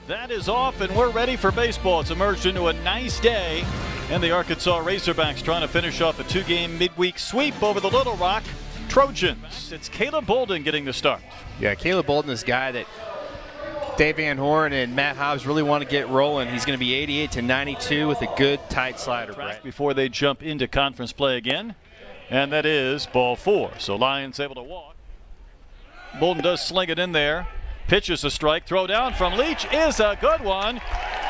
That is off, and we're ready for baseball. It's emerged into a nice day, and the Arkansas Razorbacks trying to finish off a 2-game midweek sweep over the Little Rock Trojans. It's Caleb Bolden getting the start. Yeah, Caleb Bolden is a guy that Dave Van Horn and Matt Hobbs really want to get rolling. He's going to be 88-92 with a good, tight slider. Before they jump into conference play again, and that is ball 4. So Lions able to walk. Bolden does sling it in there. Pitches a strike. Throw down from Leach is a good one.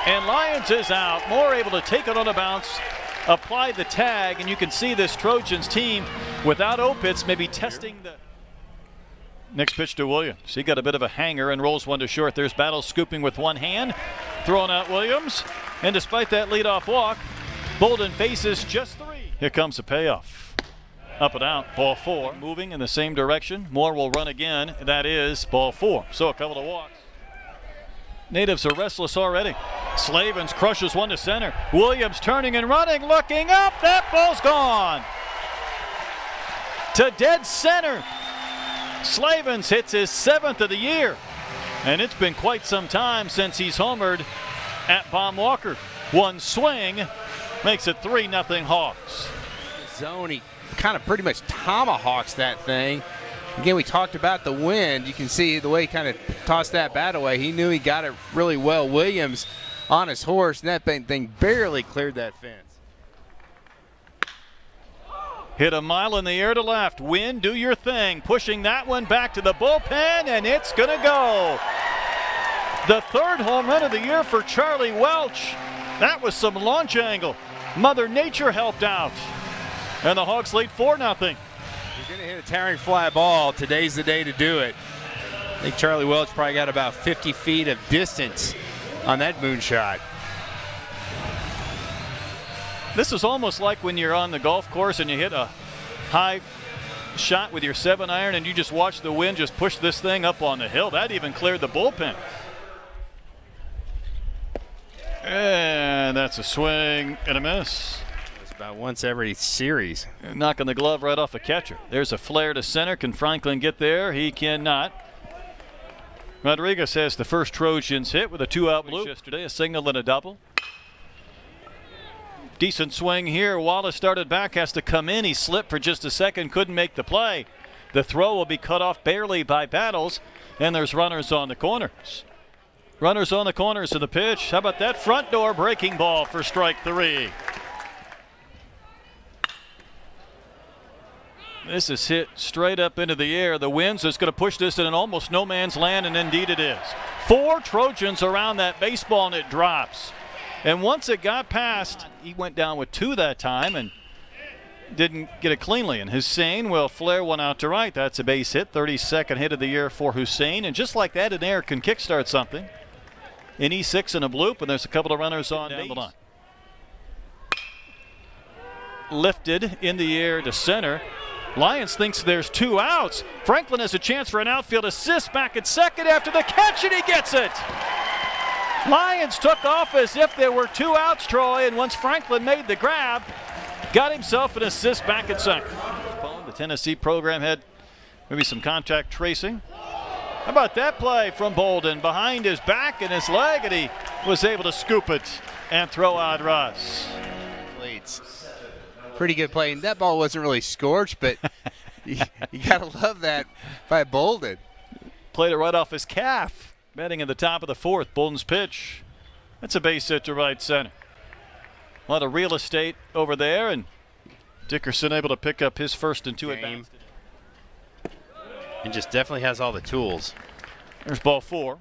And Lions is out. Moore able to take it on a bounce, apply the tag, and you can see this Trojans team without Opitz maybe testing the. Next pitch to Williams. He got a bit of a hanger and rolls one to short. There's Battle scooping with one hand. Throwing out Williams. And despite that leadoff walk, Bolden faces just 3. Here comes the payoff. Up and out, ball 4. Moving in the same direction. Moore will run again. That is ball 4. So a couple of walks. Natives are restless already. Slavens crushes one to center. Williams turning and running, looking up. That ball's gone. To dead center. Slavens hits his 7th of the year. And it's been quite some time since he's homered at Baum Walker. One swing makes it 3-0 Hawks. Zone, he kind of pretty much tomahawks that thing. Again, we talked about the wind. You can see the way he kind of tossed that bat away. He knew he got it really well. Williams on his horse, and that thing barely cleared that fence. Hit a mile in the air to left. Wind, do your thing. Pushing that one back to the bullpen, and it's going to go. The 3rd home run of the year for Charlie Welch. That was some launch angle. Mother Nature helped out. And the Hawks lead 4-0. You're going to hit a towering fly ball. Today's the day to do it. I think Charlie Welch probably got about 50 feet of distance on that moonshot. This is almost like when you're on the golf course and you hit a high shot with your 7-iron and you just watch the wind just push this thing up on the hill. That even cleared the bullpen. And that's a swing and a miss. It's about once every series. Knocking the glove right off the catcher. There's a flare to center. Can Franklin get there? He cannot. Rodriguez has the first Trojans hit with a 2-out bloop yesterday, a single and a double. Decent swing here. Wallace started back, has to come in. He slipped for just a second, couldn't make the play. The throw will be cut off barely by Battles, and there's runners on the corners. Runners on the corners of the pitch. How about that front door breaking ball for strike 3? This is hit straight up into the air. The winds is going to push this in an almost no man's land, and indeed it is. 4 Trojans around that baseball, and it drops. And once it got past, he went down with 2 that time and didn't get it cleanly. And Hussein will flare one out to right. That's a base hit. 32nd hit of the year for Hussein. And just like that, an air can kickstart something. An E6 and a bloop, and there's a couple of runners on down the line. Lifted in the air to center. Lions thinks there's 2 outs. Franklin has a chance for an outfield assist back at second after the catch, and he gets it. Lions took off as if there were 2 outs, Troy, and once Franklin made the grab, got himself an assist back at second. The Tennessee program had maybe some contact tracing. How about that play from Bolden behind his back and his leg, and he was able to scoop it and throw out Russ. Pretty good play. And that ball wasn't really scorched, but you got to love that by Bolden. Played it right off his calf. Batting in the top of the 4th, Bolden's pitch. That's a base hit to right center. A lot of real estate over there, and Dickerson able to pick up his first and 2 at bats. And just definitely has all the tools. There's ball 4.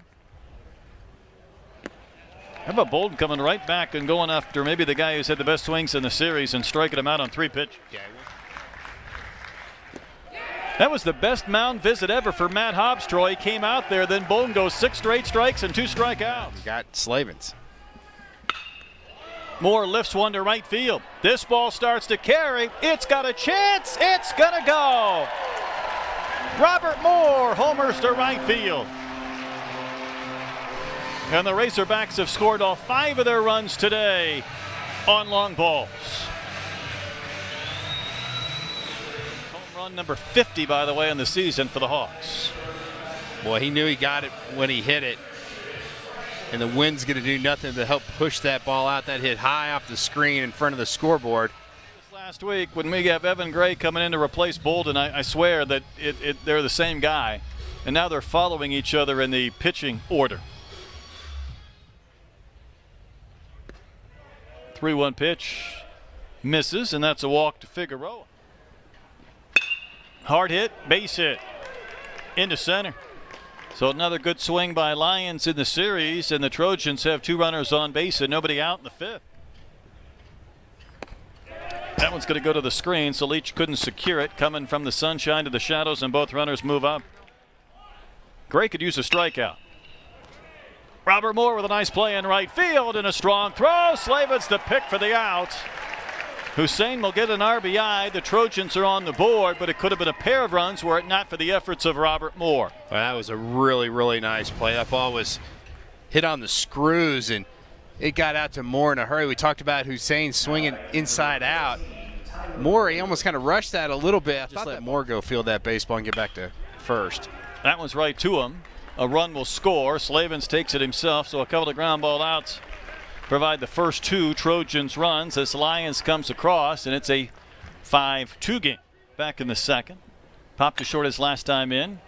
How about Bolden coming right back and going after maybe the guy who's had the best swings in the series and striking him out on 3 pitches? That was the best mound visit ever for Matt Hobbs, Troy. He came out there, then Bolden goes 6 straight strikes and 2 strikeouts. Got Slavens. Moore lifts one to right field. This ball starts to carry. It's got a chance. It's going to go. Robert Moore homers to right field. And the Razorbacks have scored all 5 of their runs today on long balls. Home run number 50, by the way, in the season for the Hawks. Boy, he knew he got it when he hit it. And the wind's going to do nothing but help push that ball out. That hit high off the screen in front of the scoreboard. Last week when we have Evan Gray coming in to replace Bolden, I swear that they're the same guy. And now they're following each other in the pitching order. 3-1 pitch. Misses, and that's a walk to Figueroa. Hard hit, base hit. Into center. So another good swing by Lions in the series, and the Trojans have 2 runners on base and nobody out in the 5th. That one's going to go to the screen, so Leach couldn't secure it. Coming from the sunshine to the shadows, and both runners move up. Gray could use a strikeout. Robert Moore with a nice play in right field and a strong throw. Slavin's the pick for the out. Hussein will get an RBI. The Trojans are on the board, but it could have been a pair of runs were it not for the efforts of Robert Moore. Well, that was a really, really nice play. That ball was hit on the screws, and it got out to Moore in a hurry. We talked about Hussein swinging inside out. Moore, he almost kind of rushed that a little bit. Just let Moore go field that baseball and get back to first. That one's right to him. A run will score. Slavens takes it himself, so a couple of ground ball outs provide the first 2 Trojans runs as Lions comes across, and it's a 5-2 game. Back in the 2nd. Popped to short his last time in.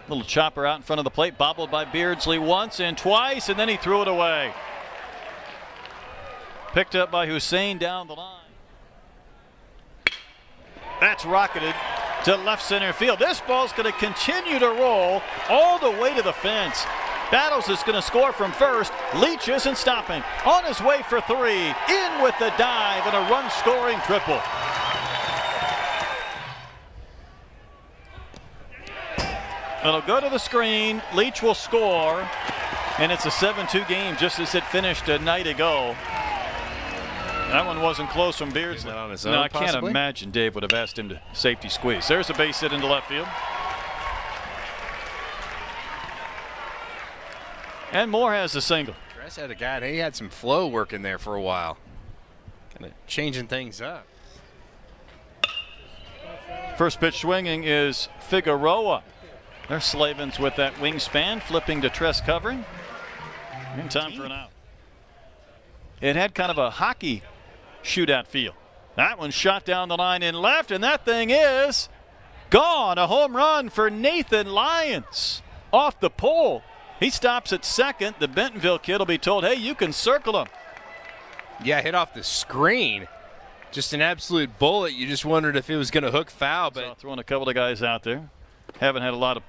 Little chopper out in front of the plate, bobbled by Beardsley once and twice, and then he threw it away. Picked up by Hussein down the line. That's rocketed to left center field. This ball's going to continue to roll all the way to the fence. Battles is going to score from first. Leach isn't stopping. On his way for 3. In with the dive and a run-scoring triple. It'll go to the screen. Leach will score. And it's a 7-2 game just as it finished a night ago. That one wasn't close from Beardsley. On his own, no, I can't possibly? imagine Dave would have asked him to safety squeeze. There's a base hit into left field. And Moore has a single. Dress had a guy. He had some flow working there for a while. Kind of changing things up. First pitch swinging is Figueroa. There's Slavens with that wingspan, flipping to Tress covering. In time for an out. It had kind of a hockey shootout feel. That one shot down the line in left, and that thing is gone. A home run for Nathan Lyons off the pole. He stops at second. The Bentonville kid will be told, hey, you can circle him. Yeah, hit off the screen. Just an absolute bullet. You just wondered if it was going to hook foul. But so throwing a couple of guys out there. Haven't had a lot of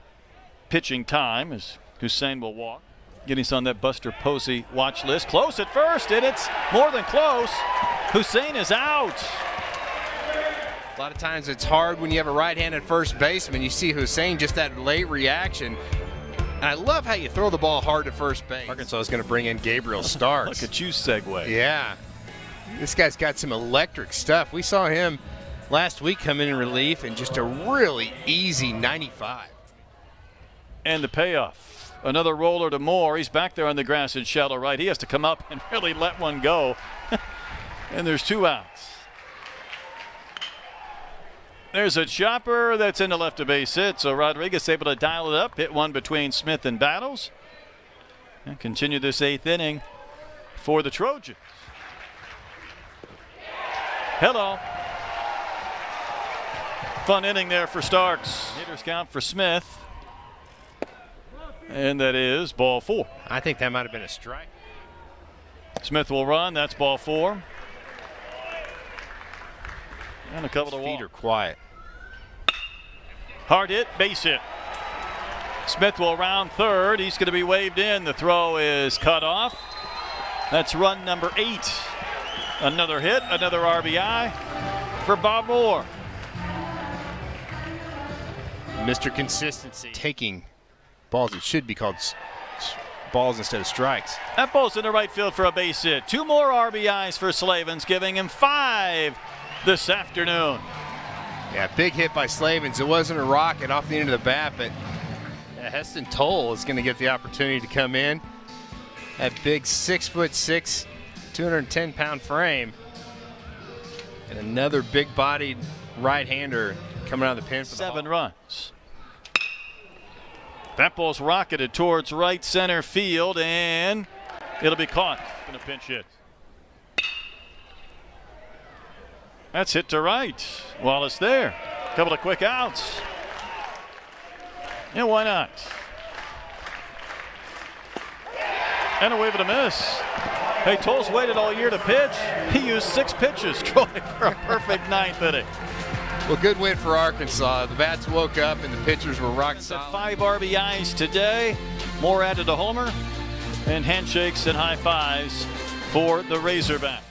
pitching time as Hussein will walk. Getting on that Buster Posey watch list. Close at first, and it's more than close. Hussein is out. A lot of times it's hard when you have a right-handed first baseman. You see Hussein, just that late reaction. And I love how you throw the ball hard to first base. Arkansas is going to bring in Gabriel Starks. Look at you segue. Yeah. This guy's got some electric stuff. We saw him last week come in relief and just a really easy 95. And the payoff. Another roller to Moore. He's back there on the grass in shallow right. He has to come up and really let one go. And there's 2 outs. There's a chopper that's into left to base hit, so Rodriguez able to dial it up, hit one between Smith and Battles, and continue this 8th inning for the Trojans. Hello. Fun inning there for Starks. Hitters count for Smith, and that is ball 4. I think that might have been a strike. Smith will run. That's ball 4. And a couple to walk. Feet are quiet. Hard hit, base hit. Smith will round third. He's going to be waved in. The throw is cut off. That's run number 8. Another hit, another RBI for Bob Moore. Mr. Consistency. Taking balls that should be called balls instead of strikes. That ball's in the right field for a base hit. 2 more RBIs for Slavens, giving him 5 this afternoon. Yeah, big hit by Slavens. It wasn't a rocket off the end of the bat, but Heston Toll is going to get the opportunity to come in. That big 6'6", 210-pound frame. And another big-bodied right-hander coming out of the pen for 7 runs. That ball's rocketed towards right center field, and It'll be caught in a pinch hit. That's hit to right. Wallace there. Couple of quick outs. Yeah, why not? And a wave and a miss. Hey, Toll's waited all year to pitch. He used 6 pitches, Troy, for a perfect 9th inning. Well, good win for Arkansas. The bats woke up and the pitchers were rock solid. 5 RBIs today. Moore added a homer. And handshakes and high fives for the Razorbacks.